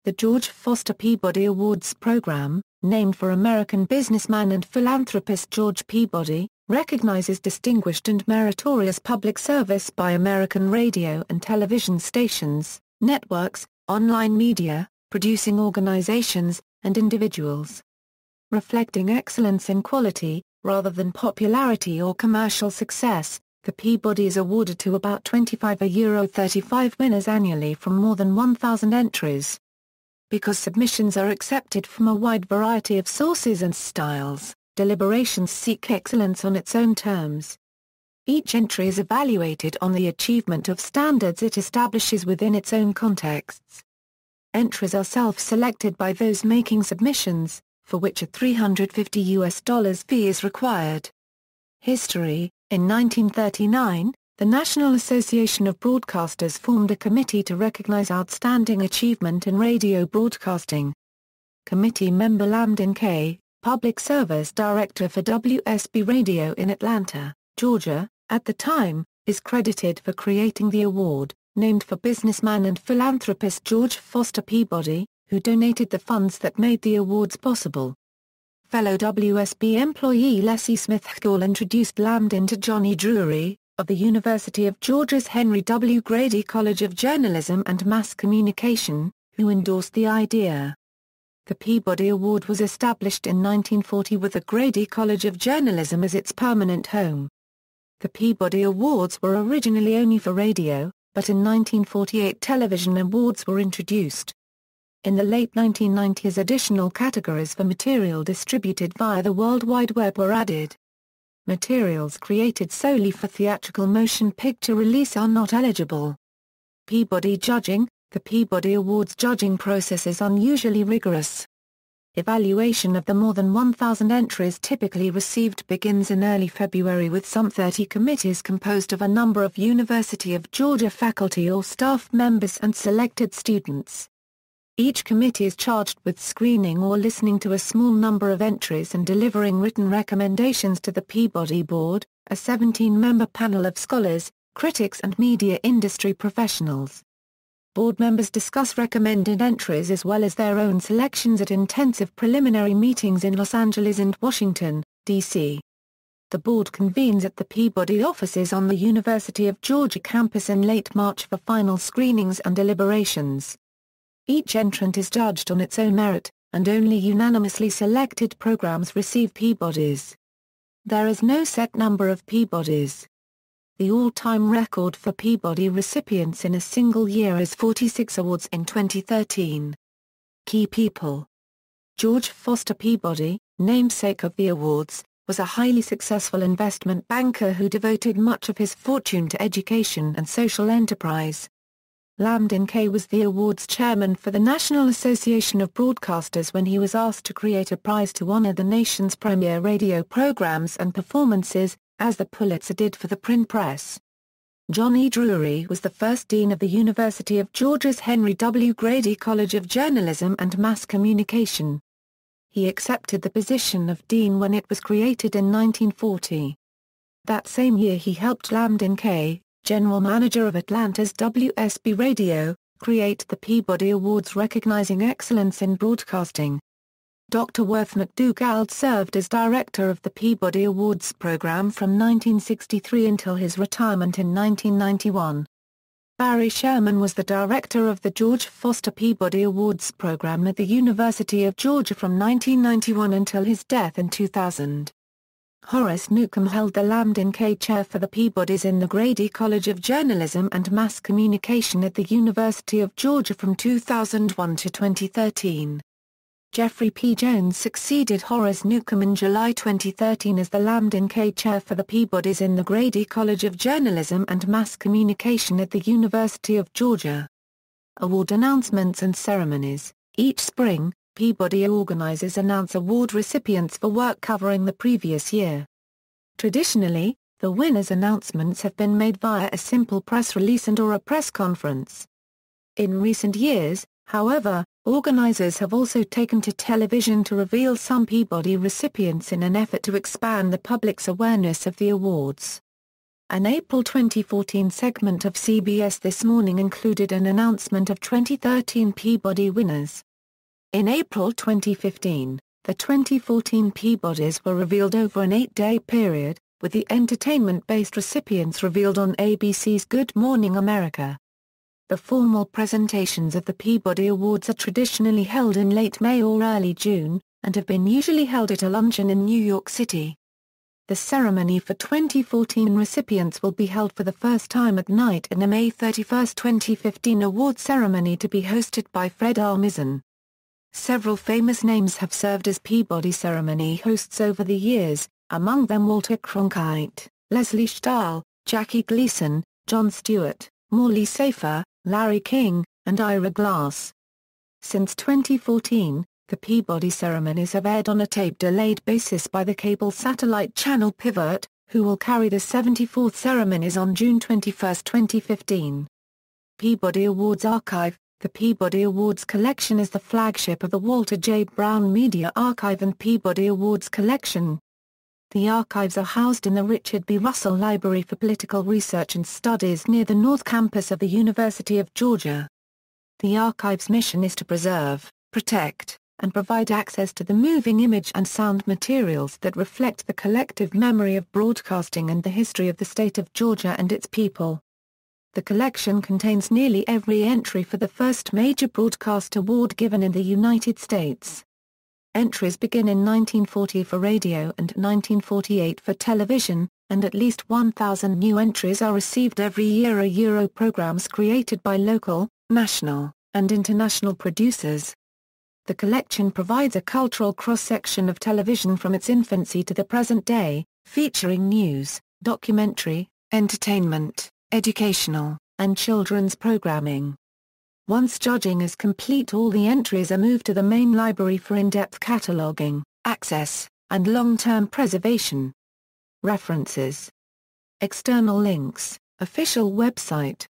The George Foster Peabody Awards program, named for American businessman and philanthropist George Peabody, recognizes distinguished and meritorious public service by American radio and television stations, networks, online media, producing organizations, and individuals. Reflecting excellence in quality, rather than popularity or commercial success, the Peabody is awarded to about 25 winners annually from more than 1,000 entries. Because submissions are accepted from a wide variety of sources and styles, deliberations seek excellence on its own terms. Each entry is evaluated on the achievement of standards it establishes within its own contexts. Entries are self-selected by those making submissions, for which a $350 fee is required. History: in 1939, the National Association of Broadcasters formed a committee to recognize outstanding achievement in radio broadcasting. Committee member Lambdin K., Public Service Director for WSB Radio in Atlanta, Georgia, at the time, is credited for creating the award, named for businessman and philanthropist George Foster Peabody, who donated the funds that made the awards possible. Fellow WSB employee Leslie Smith Hall introduced Lambdin to Johnny Drury, of the University of Georgia's Henry W. Grady College of Journalism and Mass Communication, who endorsed the idea. The Peabody Award was established in 1940 with the Grady College of Journalism as its permanent home. The Peabody Awards were originally only for radio, but in 1948 television awards were introduced. In the late 1990s, additional categories for material distributed via the World Wide Web were added. Materials created solely for theatrical motion picture release are not eligible. Peabody judging: the Peabody Awards judging process is unusually rigorous. Evaluation of the more than 1,000 entries typically received begins in early February with some 30 committees composed of a number of University of Georgia faculty or staff members and selected students. Each committee is charged with screening or listening to a small number of entries and delivering written recommendations to the Peabody Board, a 17-member panel of scholars, critics and media industry professionals. Board members discuss recommended entries as well as their own selections at intensive preliminary meetings in Los Angeles and Washington, D.C. The board convenes at the Peabody offices on the University of Georgia campus in late March for final screenings and deliberations. Each entrant is judged on its own merit, and only unanimously selected programs receive Peabodys. There is no set number of Peabodys. The all-time record for Peabody recipients in a single year is 46 awards in 2013. Key people: George Foster Peabody, namesake of the awards, was a highly successful investment banker who devoted much of his fortune to education and social enterprise. Lambdin K. was the award's chairman for the National Association of Broadcasters when he was asked to create a prize to honor the nation's premier radio programs and performances, as the Pulitzer did for the print press. Johnny Drury was the first dean of the University of Georgia's Henry W. Grady College of Journalism and Mass Communication. He accepted the position of dean when it was created in 1940. That same year he helped Lambdin K., general manager of Atlanta's WSB Radio, create the Peabody Awards recognizing excellence in broadcasting. Dr. Worth McDougald served as director of the Peabody Awards program from 1963 until his retirement in 1991. Barry Sherman was the director of the George Foster Peabody Awards program at the University of Georgia from 1991 until his death in 2000. Horace Newcomb held the Lambdin K. Chair for the Peabodys in the Grady College of Journalism and Mass Communication at the University of Georgia from 2001 to 2013. Jeffrey P. Jones succeeded Horace Newcomb in July 2013 as the Lambdin K. Chair for the Peabodys in the Grady College of Journalism and Mass Communication at the University of Georgia. Award announcements and ceremonies: each spring, Peabody organizers announce award recipients for work covering the previous year. Traditionally, the winners' announcements have been made via a simple press release and/or a press conference. In recent years, however, organizers have also taken to television to reveal some Peabody recipients in an effort to expand the public's awareness of the awards. An April 2014 segment of CBS This Morning included an announcement of 2013 Peabody winners. In April 2015, the 2014 Peabodys were revealed over an 8-day period, with the entertainment-based recipients revealed on ABC's Good Morning America. The formal presentations of the Peabody Awards are traditionally held in late May or early June, and have been usually held at a luncheon in New York City. The ceremony for 2014 recipients will be held for the first time at night in the May 31, 2015 award ceremony to be hosted by Fred Armisen. Several famous names have served as Peabody ceremony hosts over the years, among them Walter Cronkite, Leslie Stahl, Jackie Gleason, Jon Stewart, Morley Safer, Larry King, and Ira Glass. Since 2014, the Peabody ceremonies have aired on a tape-delayed basis by the cable satellite channel Pivot, who will carry the 74th ceremonies on June 21, 2015. Peabody Awards Archive. The Peabody Awards collection is the flagship of the Walter J. Brown Media Archive and Peabody Awards collection. The archives are housed in the Richard B. Russell Library for Political Research and Studies near the North Campus of the University of Georgia. The archive's mission is to preserve, protect, and provide access to the moving image and sound materials that reflect the collective memory of broadcasting and the history of the state of Georgia and its people. The collection contains nearly every entry for the first major broadcast award given in the United States. Entries begin in 1940 for radio and 1948 for television, and at least 1,000 new entries are received every year. Euro programs created by local, national, and international producers. The collection provides a cultural cross-section of television from its infancy to the present day, featuring news, documentary, entertainment, educational, and children's programming. Once judging is complete, all the entries are moved to the main library for in-depth cataloging, access, and long-term preservation. References. External links, official website.